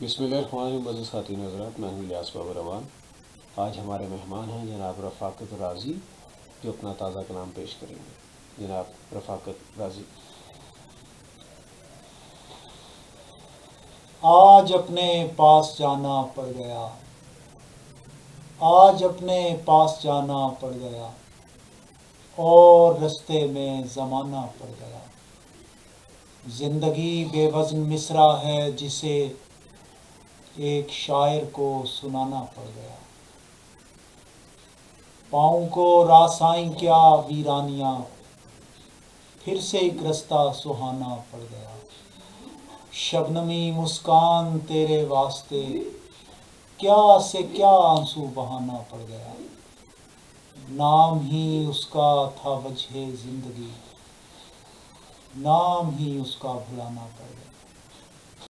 بسم اللہ الرحمن الرحیم۔ عزیز خواتین حضرات، میں ہوں الیاس بابا روان۔ آج ہمارے مہمان ہیں جناب رفاقت رازی، جو اپنا تازہ کلام پیش کریں گے۔ جناب رفاقت رازی۔ آج اپنے پاس جانا پڑ گیا، آج اپنے پاس جانا پڑ گیا، اور رستے میں زمانہ پڑ گیا۔ زندگی بے وزن مصرع ہے جسے ایک شاعر کو سنانا پڑ گیا۔ پاؤں کو راسائیں کیا ویرانیاں، پھر سے ایک رستہ سہانا پڑ گیا۔ شبنمی مسکان تیرے واسطے، کیا سے کیا آنسو بہانا پڑ گیا۔ نام ہی اس کا تھا وجہ زندگی، نام ہی اس کا بھلانا پڑ گیا۔